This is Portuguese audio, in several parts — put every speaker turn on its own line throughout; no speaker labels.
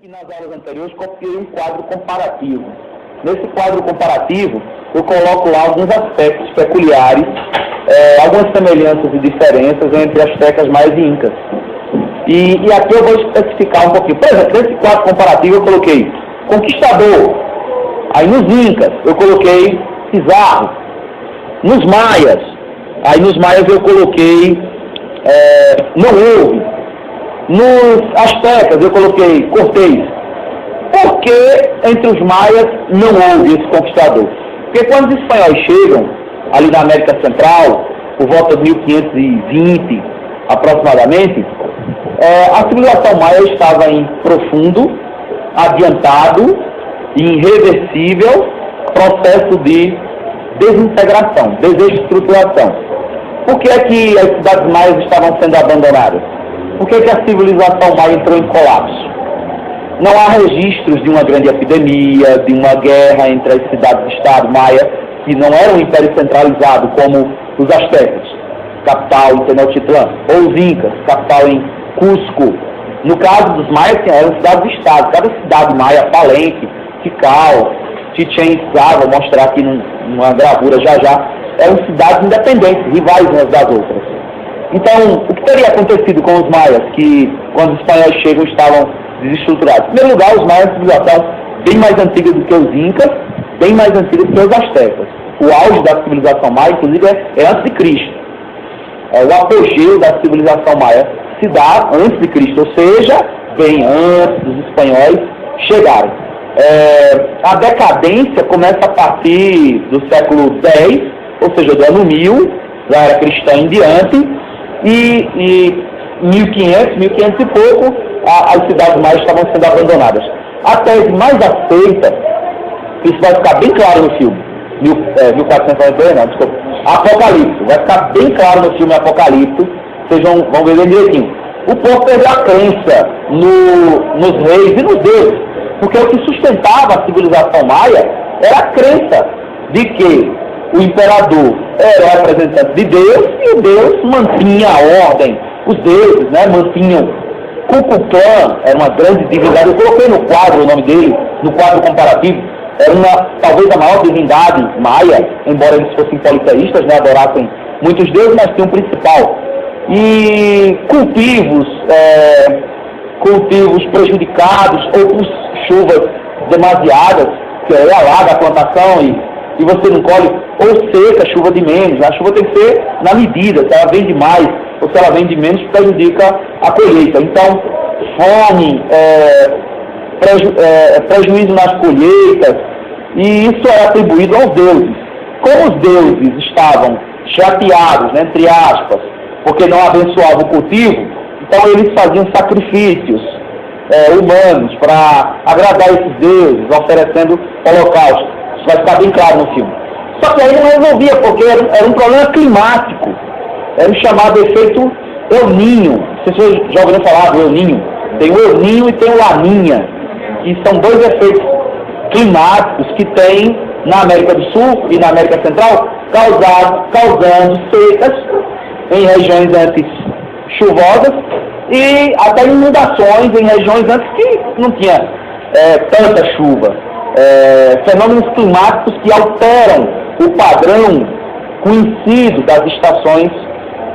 que nas aulas anteriores copiei um quadro comparativo. Nesse quadro comparativo, eu coloco lá alguns aspectos peculiares, algumas semelhanças e diferenças entre astecas, maias e incas. E aqui eu vou especificar um pouquinho. Por exemplo, nesse quadro comparativo eu coloquei conquistador. Aí nos incas eu coloquei Pizarro. Nos maias eu coloquei não houve. Nos astecas eu coloquei Cortês. Por que entre os maias não houve esse conquistador? Porque quando os espanhóis chegam ali na América Central, por volta de 1520 aproximadamente, a civilização maia estava em profundo, adiantado e irreversível processo de desintegração, desestruturação. Por que é que as cidades maias estavam sendo abandonadas? Por que é que a civilização maia entrou em colapso? Não há registros de uma grande epidemia, de uma guerra entre as cidades-estado maia, que não eram um império centralizado como os astecas, capital em Tenochtitlan, ou os incas, capital em Cusco. No caso dos maias, eram cidades-estado. Cada cidade maia, Palenque, Tikal, Chichén Itzá, vou mostrar aqui numa gravura já, eram cidades independentes, rivais umas das outras. Então, o que teria acontecido com os maias, que quando os espanhóis chegam estavam desestruturados? Em primeiro lugar, os maias são uma civilização bem mais antiga do que os incas, bem mais antiga do que os astecas. O auge da civilização maia, inclusive, é antes de Cristo. O apogeu da civilização maia se dá antes de Cristo, ou seja, bem antes dos espanhóis chegarem. A decadência começa a partir do século X, ou seja, do ano 1000, da era cristã em diante, e 1500 e pouco, as cidades maias estavam sendo abandonadas. A tese mais aceita, isso vai ficar bem claro no filme, 1492, não, desculpa, Apocalipse, vai ficar bem claro no filme Apocalipse, vocês vão ver direitinho. O povo teve a crença nos reis e nos deuses, porque o que sustentava a civilização maia era a crença de que o imperador era o representante de Deus e o Deus mantinha a ordem. Os deuses, mantinham. Kukulkan era uma grande divindade. Eu coloquei no quadro o nome dele, no quadro comparativo. Era talvez a maior divindade maia, embora eles fossem politeístas, adorassem muitos deuses, mas tinha um principal. E cultivos prejudicados ou com chuvas demasiadas, que alaga a plantação e você não colhe, ou seca, chuva de menos. A chuva tem que ser na medida, se ela vem de mais ou se ela vem de menos, prejudica a colheita. Então, fome, prejuízo nas colheitas, e isso é atribuído aos deuses. Como os deuses estavam chateados, entre aspas, porque não abençoavam o cultivo, então eles faziam sacrifícios humanos para agradar esses deuses, oferecendo holocaustos. Isso vai ficar bem claro no filme. Só que aí não resolvia, porque era um problema climático. Era o chamado efeito El Niño. Vocês já ouviram falar do El Niño? Tem o El Niño e tem o Laninha, que são dois efeitos climáticos que tem na América do Sul e na América Central, causando secas em regiões antes chuvosas e até inundações em regiões antes que não tinha tanta chuva. Fenômenos climáticos que alteram o padrão conhecido das estações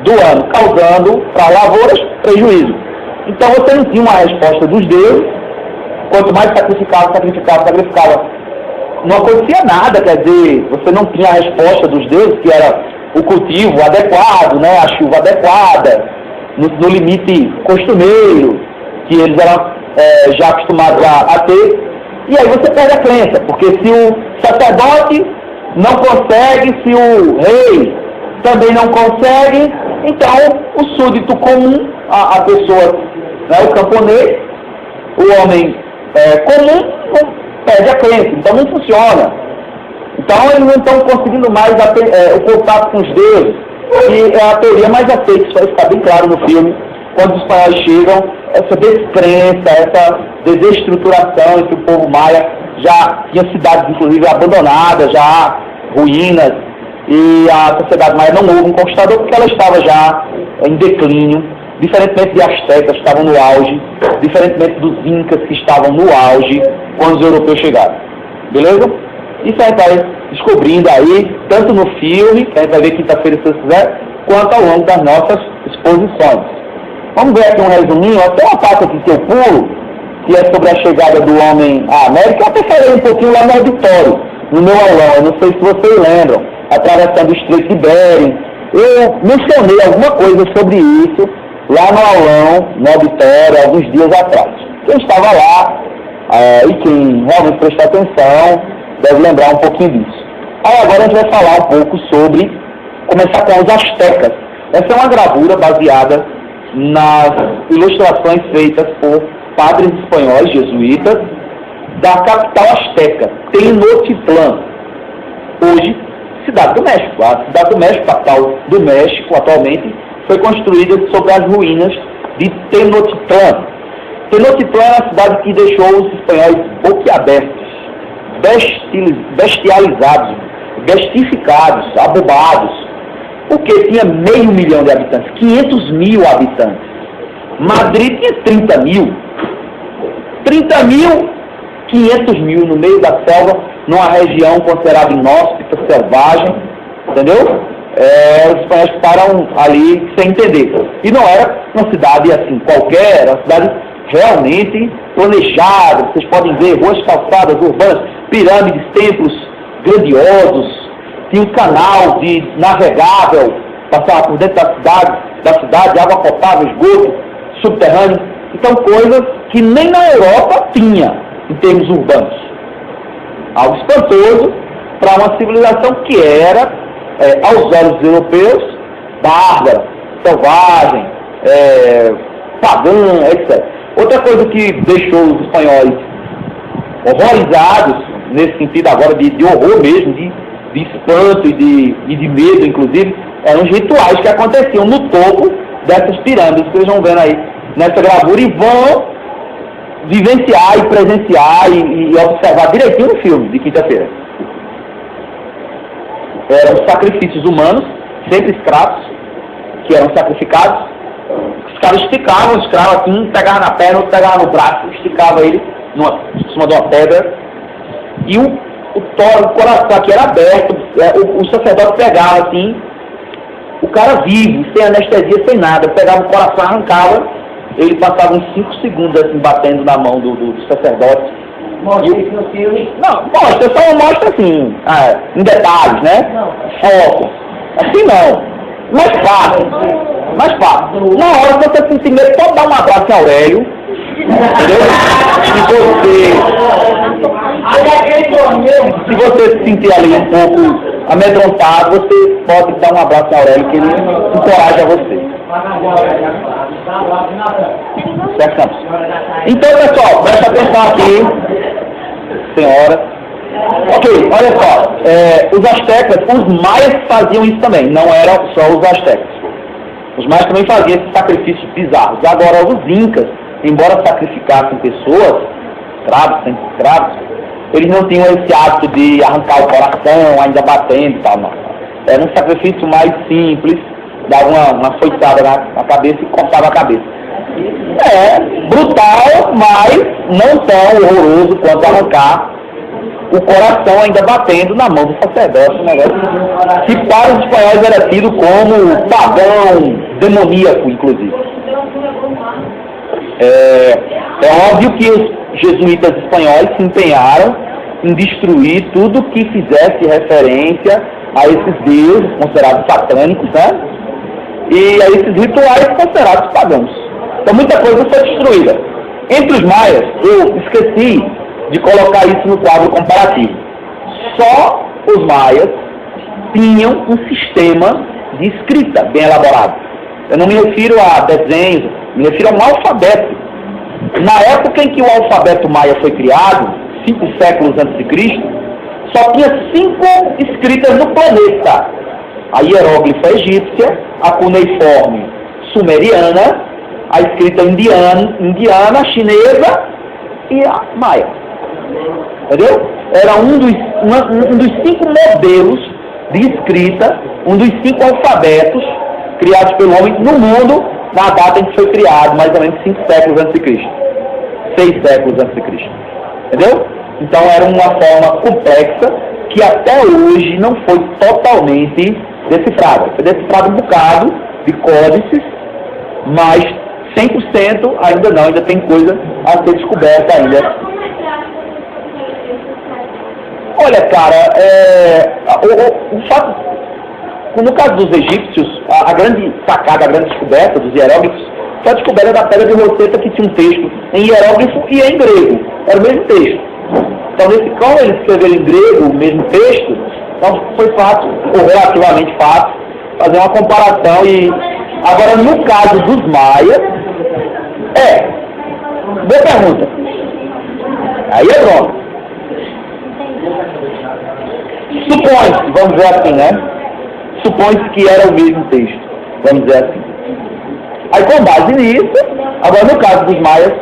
do ano, causando para lavouras prejuízo. Então você não tinha uma resposta dos deuses. Quanto mais sacrificava, não acontecia nada, quer dizer, você não tinha a resposta dos deuses, que era o cultivo adequado, a chuva adequada, no limite costumeiro, que eles eram já acostumados a ter. E aí você perde a crença, porque se o sacerdote não consegue, se o rei também não consegue, então o súdito comum, a pessoa, o camponês, o homem comum, perde a crença, então não funciona. Então eles não estão conseguindo mais o contato com os deuses, e é a teoria mais aceita, isso vai ficar bem claro no filme, quando os espanhóis chegam, essa descrença, essa desestruturação entre o povo maia, já tinha cidades inclusive abandonadas, já ruínas, e a sociedade maia não houve um conquistador porque ela estava já em declínio, diferentemente de astecas que estavam no auge, diferentemente dos incas que estavam no auge quando os europeus chegaram. Beleza? Isso a gente vai descobrindo aí, tanto no filme, que a gente vai ver quinta-feira se você quiser, quanto ao longo das nossas exposições. Vamos ver aqui um resuminho, até uma parte aqui que eu pulo, que é sobre a chegada do homem à América. Eu até falei um pouquinho lá no auditório, no meu aulão, eu não sei se vocês lembram, atravessando o Estreito de Bering. Eu mencionei alguma coisa sobre isso lá no aulão, no auditório, alguns dias atrás. Quem estava lá e quem realmente prestou atenção deve lembrar um pouquinho disso. Aí agora a gente vai falar um pouco sobre, começar com os astecas. Essa é uma gravura baseada nas ilustrações feitas por padres espanhóis jesuítas da capital asteca, Tenochtitlan, hoje cidade do México. A cidade do México, capital do México atualmente, foi construída sobre as ruínas de Tenochtitlan. Tenochtitlan é a cidade que deixou os espanhóis boquiabertos, bestializados, bestificados, abobados, porque tinha 500 mil de habitantes, 500 mil habitantes. Madrid tinha 30 mil. 30 mil, 500 mil no meio da selva, numa região considerada inóspita, selvagem, entendeu? Os espanhóis ficaram ali sem entender. E não era uma cidade assim qualquer, era uma cidade realmente planejada. Vocês podem ver ruas, calçadas urbanas, pirâmides, templos grandiosos. Tinha um canal de navegável, passava por dentro da cidade, água potável, esgoto subterrâneo. Então, coisas que nem na Europa tinha em termos urbanos. Algo espantoso para uma civilização que era, aos olhos europeus, bárbara, selvagem, pagã, etc. Outra coisa que deixou os espanhóis horrorizados, nesse sentido agora de horror mesmo, de espanto e de medo, inclusive, eram os rituais que aconteciam no topo dessas pirâmides que vocês vão vendo aí nessa gravura e vão vivenciar e presenciar e observar direitinho no filme de quinta-feira. Eram sacrifícios humanos, sempre escravos, que eram sacrificados. Os caras esticavam o escravo assim, pegavam na perna, outro pegava no braço, esticava ele em cima de uma pedra. E o coração aqui era aberto, o sacerdote pegava assim, o cara vivo, sem anestesia, sem nada, pegava o coração, arrancava, ele passava uns 5 segundos assim, batendo na mão do sacerdote. Mostra isso no filme? Não, mostra, só mostra assim, em detalhes, né? Não. Foco. Assim não. Mais fácil. Mais fácil. Na hora que você sentir medo, pode dar um abraço em Aurélio. Entendeu? Se você se sentir ali um pouco amedrontado, você pode dar um abraço em Aurélio, que ele encoraja você. Certo? Então, pessoal, presta atenção aqui, senhora. Ok, olha só, os astecas, os maias faziam isso também, não eram só os astecas. Os maias também faziam esses sacrifícios bizarros. Agora, os incas, embora sacrificassem pessoas, escravos, sem escravos, eles não tinham esse hábito de arrancar o coração, ainda batendo e tal, não. Era um sacrifício mais simples, dava uma foiçada na cabeça e cortava a cabeça. Brutal, mas não tão horroroso quanto arrancar o coração ainda batendo na mão do sacerdote, um negócio que para os espanhóis era tido como pagão, demoníaco, inclusive. É óbvio que os jesuítas espanhóis se empenharam em destruir tudo que fizesse referência a esses deuses considerados satânicos, né? E a esses rituais considerados pagãos. Então muita coisa foi destruída. Entre os maias, eu esqueci de colocar isso no quadro comparativo. Só os maias tinham um sistema de escrita bem elaborado. Eu não me refiro a desenhos, me refiro a um alfabeto. Na época em que o alfabeto maia foi criado, 5 séculos antes de Cristo, só tinha 5 escritas no planeta. A hieróglifa egípcia, a cuneiforme sumeriana, a escrita indiana, chinesa e a maia. Entendeu? Era um dos 5 modelos de escrita, um dos 5 alfabetos criados pelo homem no mundo, na data em que foi criado, mais ou menos 5 séculos antes de Cristo. 6 séculos antes de Cristo. Entendeu? Então era uma forma complexa que até hoje não foi totalmente decifrada. Foi decifrado um bocado de códices, mas 100% ainda não, ainda tem coisa a ser descoberta ainda. Olha, cara, o fato, no caso dos egípcios, a grande sacada, a grande descoberta dos hieróglifos foi a descoberta da pedra de Roseta, que tinha um texto em hieróglifo e em grego. Era o mesmo texto. Então, como eles escreveram em grego o mesmo texto, então foi fácil, ou relativamente fácil, fazer uma comparação. E agora, no caso dos maias, boa pergunta. Aí é pronto. Supõe-se, vamos dizer assim, né? Supõe-se que era o mesmo texto, vamos dizer assim. Aí, com base nisso, agora no caso dos maias,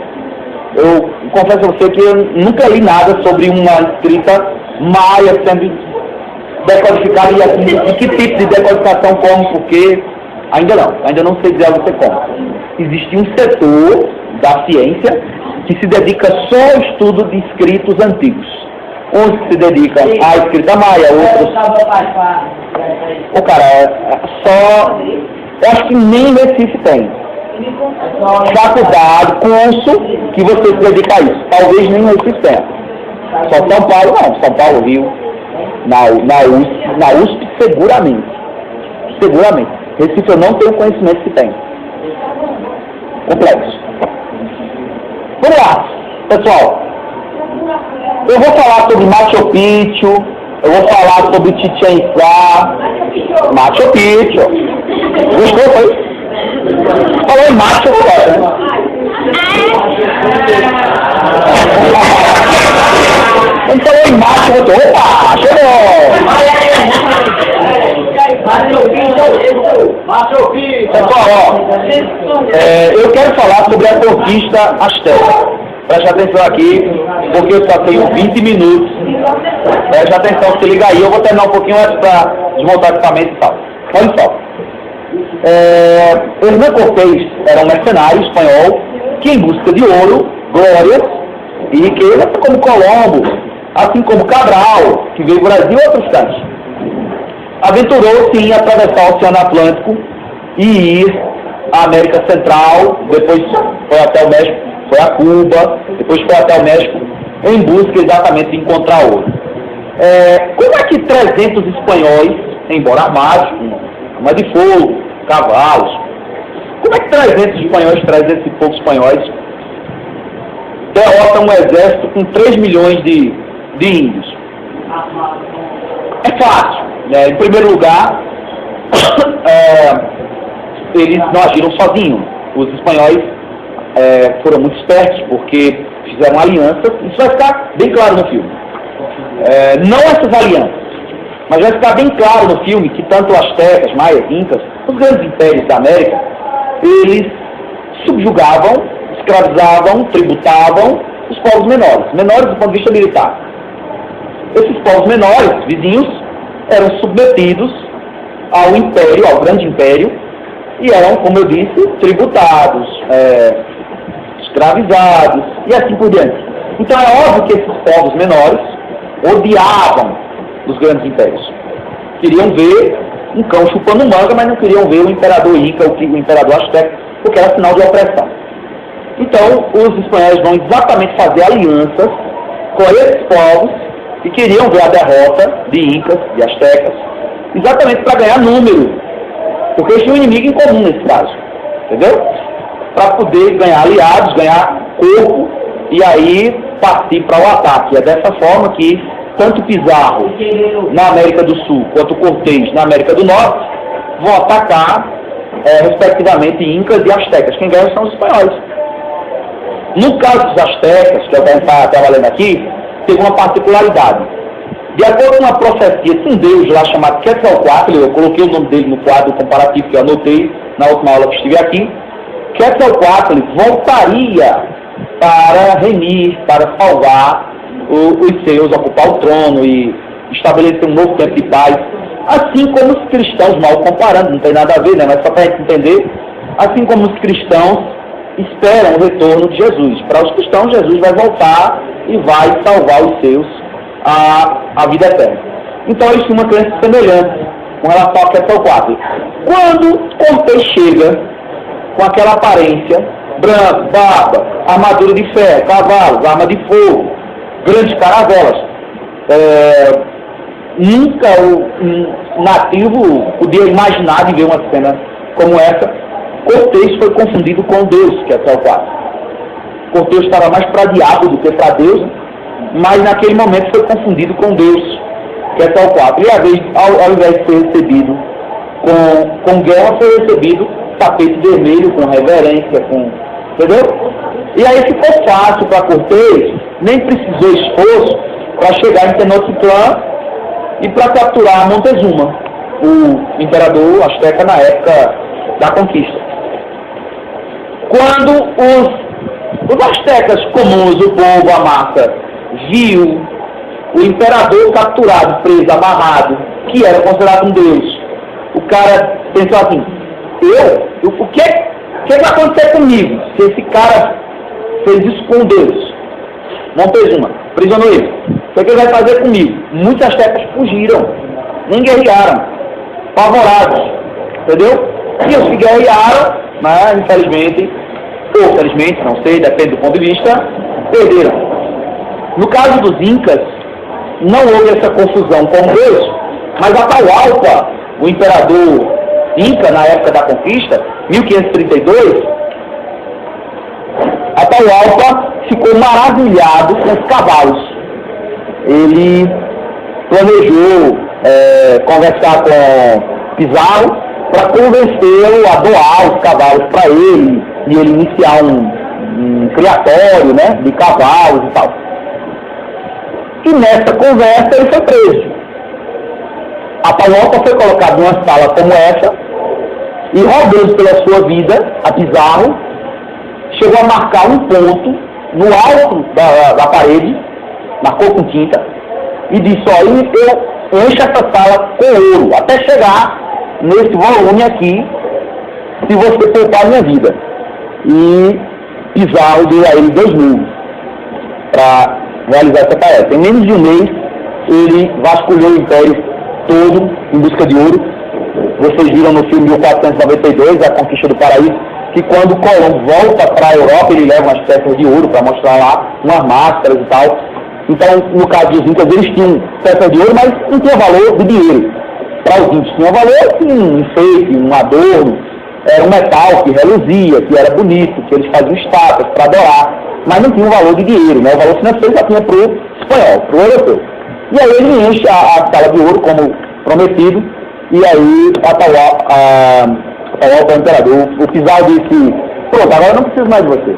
eu confesso a você que eu nunca li nada sobre uma escrita maia sendo decodificada e assim, de que tipo de decodificação, como, porque, ainda não sei dizer a você como. Existe um setor da ciência que se dedica só ao estudo de escritos antigos. Uns que se dedicam à escrita maia, outros... Eu acho que nem em Recife tem faculdade, curso, que você se dedica a isso. Talvez nem em Recife tenha. Só São Paulo não. São Paulo, Rio, na USP seguramente. Seguramente. Recife eu não tenho conhecimento que tem. Complexo. Vamos lá, pessoal. Eu vou falar sobre Machu Picchu, eu vou falar sobre Chichén Itzá. Machu Picchu. Gostou, foi? Falou em Machu agora, né? Quando falou em Machu, eu tô, opa, chegou! Pessoal, eu quero falar sobre a conquista asteca. Preste atenção aqui, porque eu só tenho 20 minutos. Preste atenção, se liga aí. Eu vou terminar um pouquinho antes para desmontar o equipamento e tal. Olha só. Hernán Cortés era um mercenário espanhol que, em busca de ouro, glórias e riqueza, como Colombo, assim como Cabral, que veio do Brasil e outros tantos, aventurou-se em atravessar o Oceano Atlântico e ir à América Central, depois foi até o México, foi a Cuba, depois foi até o México, em busca exatamente de encontrar ouro. Como é que 300 espanhóis, embora armados, com arma de fogo, cavalos, como é que 300 e poucos espanhóis, derrotam um exército com 3 milhões de índios? É fácil. Né? Em primeiro lugar, eles não agiram sozinhos. Os espanhóis foram muito espertos, porque fizeram alianças. Isso vai ficar bem claro no filme. Não essas alianças, mas vai ficar bem claro no filme que tanto astecas, maias, incas, os grandes impérios da América, eles subjugavam, escravizavam, tributavam os povos menores do ponto de vista militar. Esses povos menores, vizinhos, eram submetidos ao império, ao grande império, e eram, como eu disse, tributados, escravizados, e assim por diante. Então é óbvio que esses povos menores odiavam os grandes impérios. Queriam ver um cão chupando manga, mas não queriam ver o imperador Inca, o imperador Azteca, porque era sinal de opressão. Então, os espanhóis vão exatamente fazer alianças com esses povos que queriam ver a derrota de Incas, de Aztecas, exatamente para ganhar número, porque eles tinham um inimigo em comum nesse caso, entendeu? Para poder ganhar aliados, ganhar corpo, e aí partir para o ataque. É dessa forma que tanto Pizarro na América do Sul, quanto Cortés na América do Norte, vão atacar, respectivamente, Incas e Aztecas. Quem ganha são os espanhóis. No caso dos Aztecas, que eu quero estar trabalhando aqui, teve uma particularidade. De acordo com uma profecia de um deus lá chamado Quetzalcoatl, eu coloquei o nome dele no quadro comparativo que eu anotei na última aula que estive aqui, Quetzalcoatl voltaria para remir, para salvar os seus, ocupar o trono e estabelecer um novo tempo de paz, assim como os cristãos, mal comparando, não tem nada a ver, né? Mas só para a gente entender, assim como os cristãos esperam o retorno de Jesus. Para os cristãos, Jesus vai voltar e vai salvar os seus a vida eterna. Então eles tinham uma crença semelhante com relação a Quetzalcoatl. Quando Cortês chega com aquela aparência, branco, barba, armadura de ferro, cavalos, arma de fogo, grandes caravelas, nunca um nativo podia imaginar de ver uma cena como essa. Cortês foi confundido com Deus, Quetzalcoatl. Cortês estava mais para diabo do que para Deus, mas naquele momento foi confundido com Deus, Quetzalcoatl. E ao invés de ser recebido com guerra, foi recebido tapete vermelho, com reverência, entendeu? E aí ficou fácil para Cortês, nem precisou esforço para chegar em Tenochtitlán e para capturar Montezuma, o imperador asteca na época da conquista. Quando os astecas comuns, o povo, a massa, viu o imperador capturado, preso, amarrado, que era considerado um deus, o cara pensou assim, o que vai acontecer comigo se esse cara fez isso com Deus? Montezuma, prisioneiro, o que ele vai fazer comigo? Muitos astecas fugiram, nem guerrearam, favorados, entendeu? E os que guerrearam, mas infelizmente, ou felizmente, não sei, depende do ponto de vista, perderam. No caso dos Incas, não houve essa confusão com Deus, mas Atahualpa, o imperador Inca na época da conquista, 1532, Atahualpa ficou maravilhado com os cavalos. Ele planejou conversar com Pizarro para convencê-lo a doar os cavalos para ele e ele iniciar um criatório, né, de cavalos e tal. E nessa conversa ele foi preso. Atahualpa foi colocado numa sala como essa e, rodando pela sua vida, a Pizarro chegou a marcar um ponto no alto da parede, marcou com tinta e disse, eu encho essa sala com ouro até chegar nesse volume aqui, se você poupar minha vida. E Pizarro deu a ele 2.000 para realizar essa tarefa. Em menos de um mês, ele vasculhou o império todo em busca de ouro. Vocês viram no filme 1492, A Conquista do Paraíso, que quando Colombo volta para a Europa, ele leva umas peças de ouro para mostrar lá, umas máscaras e tal. Então, no caso dos Incas, eles tinham peças de ouro, mas não tinha valor de dinheiro. Para os índios tinha valor, um enfeite, um adorno, era um metal que reluzia, que era bonito, que eles faziam estátuas para adorar, mas não tinha um valor de dinheiro, né? O valor financeiro já tinha para o espanhol, para o europeu. E aí ele enche a sala de ouro, como prometido, e aí Atahualpa, o imperador, o Pizarro disse, pronto, agora eu não preciso mais de você.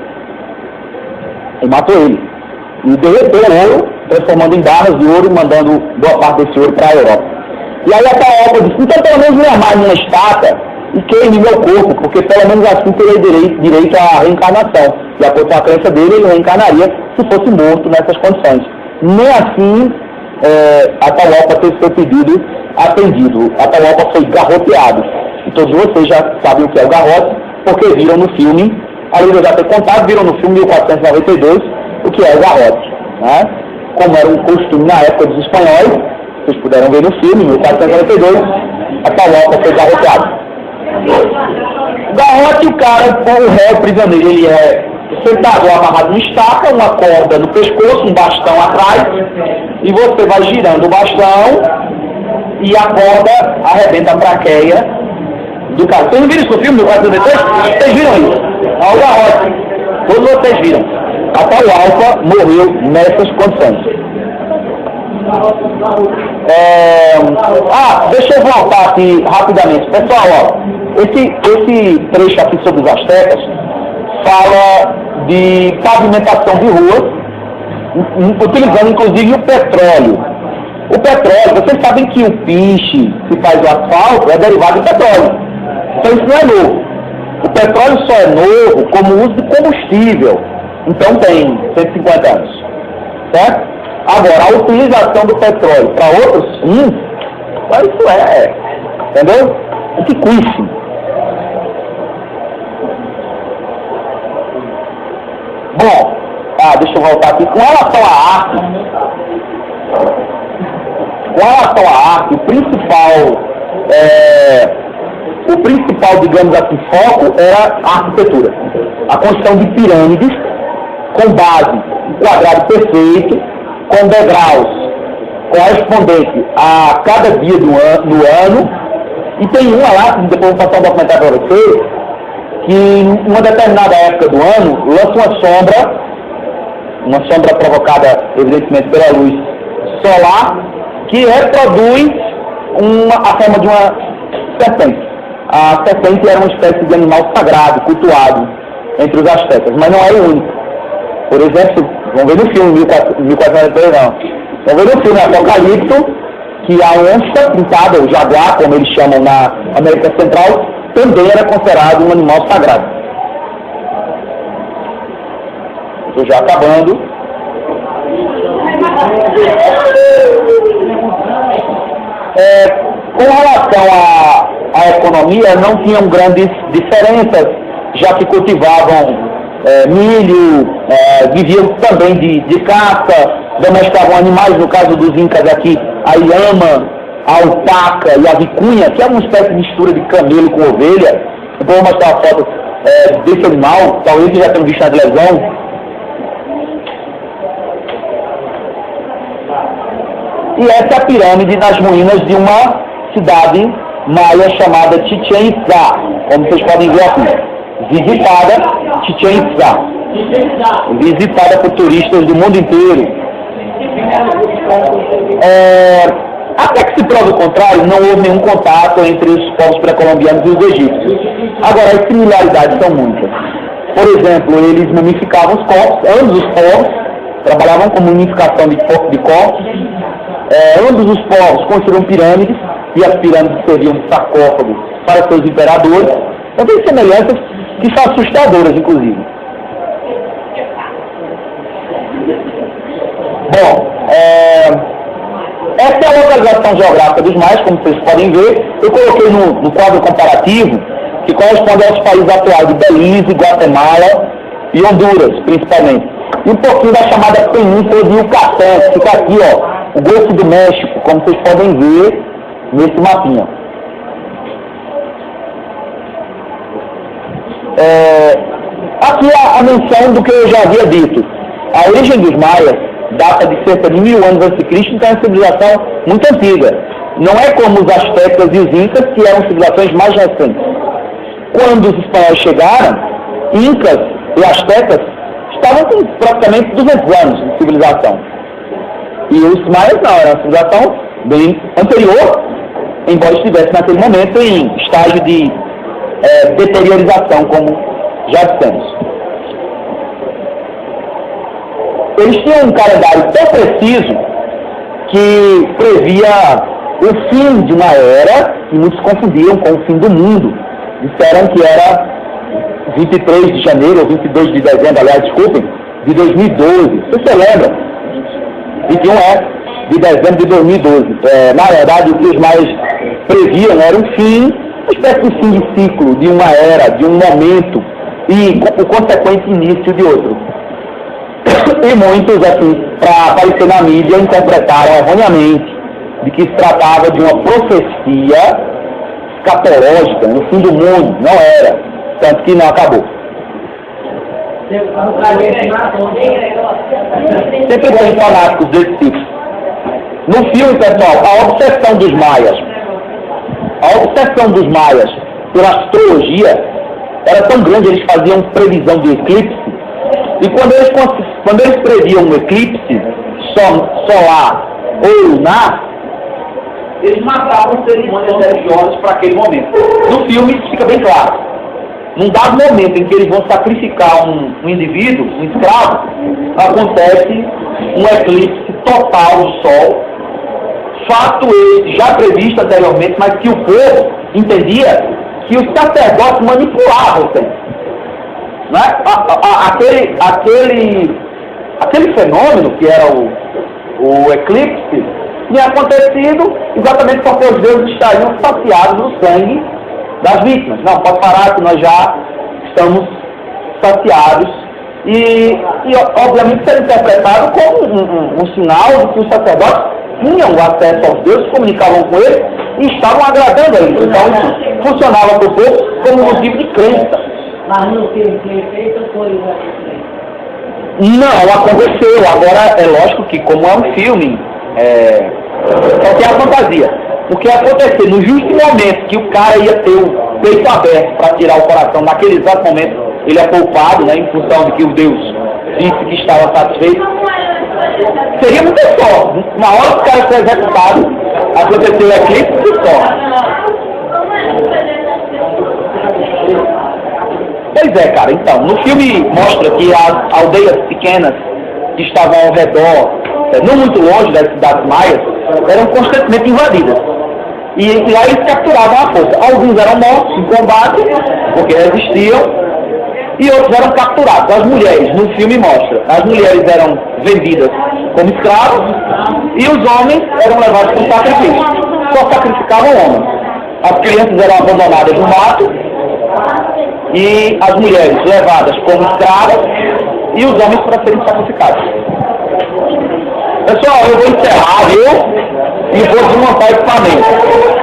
E matou ele. E derreteu o ouro, transformando em barras de ouro e mandando boa parte desse ouro para a Europa. E aí Atahualpa disse, então pelo menos me armar numa estátua e queime meu corpo, porque pelo menos assim terei direito à reencarnação. De acordo com a crença dele, ele reencarnaria se fosse morto nessas condições. Nem assim Atahualpa teve seu pedido atendido. Atahualpa foi garroteado. E todos vocês já sabem o que é o garrote, porque viram no filme, além de eu já ter contado, viram no filme 1492 o que é o garrote. Né? Como era um costume na época dos espanhóis, vocês puderam ver no filme, 1492, Atahualpa foi garroteado. Garrote, o cara, o réu prisioneiro, ele é sentado amarrado numa estaca, uma corda no pescoço, um bastão atrás, e você vai girando o bastão e a corda arrebenta a braqueia do cara. Vocês não viram isso no filme, 1492? Vocês viram isso? Olha o garrote. Todos vocês viram. Atahualpa morreu nessas condições. Deixa eu voltar aqui rapidamente. Pessoal, esse trecho aqui sobre os astecas fala de pavimentação de ruas, utilizando inclusive o petróleo. O petróleo, vocês sabem que o piche que faz o asfalto é derivado do petróleo. Então isso não é novo. O petróleo só é novo como uso de combustível. Então tem 150 anos. Certo? Agora, a utilização do petróleo para outros fins, isso é, entendeu? Antiquíssimo. deixa eu voltar aqui. Com relação à arte, o principal, digamos assim, foco era a arquitetura. A construção de pirâmides com base em quadrado perfeito, com degraus correspondente a cada dia no ano. E tem uma lá, depois eu vou passar um documentário para vocês, que em uma determinada época do ano lança uma sombra provocada evidentemente pela luz solar, que reproduz a forma de uma serpente. A serpente era uma espécie de animal sagrado, cultuado entre os astecas, mas não era o único. Por exemplo, vamos ver no filme 1403 não. Vamos ver no filme Apocalipto, que a onça pintada, o jaguar, como eles chamam na América Central, também era considerado um animal sagrado. Estou já acabando. Com relação à economia, não tinham grandes diferenças, já que cultivavam milho, viviam também de caça, domesticavam animais, no caso dos incas aqui, a lhama, a alpaca e a vicunha, que é uma espécie de mistura de camelo com ovelha. Eu vou mostrar uma foto desse animal, talvez vocês já tenham visto na televisão. E essa é a pirâmide nas ruínas de uma cidade maia chamada Chichén Itzá, como vocês podem ver aqui. Visitada, Chichén Itzá. Visitada por turistas do mundo inteiro. Até que se prove o contrário, não houve nenhum contato entre os povos pré-colombianos e os egípcios. Agora, as similaridades são muitas. Por exemplo, eles mumificavam os corpos, ambos os povos trabalhavam com mumificação de corpos, ambos os povos construíram pirâmides, e as pirâmides serviam de sarcófago para seus imperadores. Então tem semelhanças que são assustadoras, inclusive. Bom, essa é a localização geográfica dos maias, como vocês podem ver. Eu coloquei no quadro comparativo, que corresponde aos países atuais de Belize, Guatemala e Honduras, principalmente. E um pouquinho da chamada Península de Yucatán, que fica aqui, ó, o Golfo do México, como vocês podem ver nesse mapinha. Aqui a menção do que eu já havia dito. A origem dos maias data de cerca de 1000 anos a.C., então é uma civilização muito antiga. Não é como os astecas e os incas, que eram civilizações mais recentes. Quando os espanhóis chegaram, incas e astecas estavam com praticamente 200 anos de civilização. E os maias não, era uma civilização bem anterior, embora estivesse naquele momento em estágio de deteriorização, como já dissemos. Eles tinham um calendário tão preciso que previa o fim de uma era, que muitos confundiam com o fim do mundo. Disseram que era 23 de janeiro, ou 22 de dezembro, aliás, desculpem, de 2012. Você se lembra? 21 de dezembro de 2012. Na verdade, o que os mais previam era o fim, uma espécie de fim de ciclo, de uma era, de um momento, e o consequente início de outro. E muitos, assim, para aparecer na mídia, interpretaram erroneamente de que se tratava de uma profecia escatológica no fim do mundo. Não era, tanto que não acabou. Sempre tem fanáticos desse tipo. No filme, pessoal, a obsessão dos maias pela astrologia era tão grande, eles faziam previsão de eclipse, e quando eles previam um eclipse solar ou lunar, eles matavam cerimônias religiosas para aquele momento. No filme isso fica bem claro. Num dado momento em que eles vão sacrificar um indivíduo, um escravo, acontece um eclipse total do Sol, fato esse já previsto anteriormente, mas que o povo entendia que os sacerdotes manipulavam o tempo. Né? Aquele fenômeno que era o eclipse tinha acontecido exatamente porque os deuses estariam saciados no sangue das vítimas. Não, pode parar que nós já estamos saciados obviamente isso era interpretado como um sinal de que os sacerdotes tinham acesso aos deuses, comunicavam com ele e estavam agradando a ele. Então isso funcionava para o povo como motivo de crença.
Mas no filme que ele fez, foi
Não, aconteceu. Agora, é lógico que, como é um filme, só tem a fantasia. O que ia acontecer, no justo momento que o cara ia ter o peito aberto para tirar o coração, naquele exato momento, ele é poupado, né, em função de que o Deus disse que estava satisfeito. Seria muito só. Na hora que o cara foi executado, aconteceu o eclipse e só. Pois é, cara, então, no filme mostra que as aldeias pequenas que estavam ao redor, não muito longe das cidades maias, eram constantemente invadidas. E lá eles capturavam à força. Alguns eram mortos em combate, porque resistiam, e outros eram capturados. As mulheres, no filme mostra, as mulheres eram vendidas como escravos, e os homens eram levados como sacrifício. Só sacrificavam homens. As crianças eram abandonadas no mato, e as mulheres levadas como escravas e os homens para serem sacrificados. Pessoal, eu vou encerrar, viu? E vou desmontar o equipamento.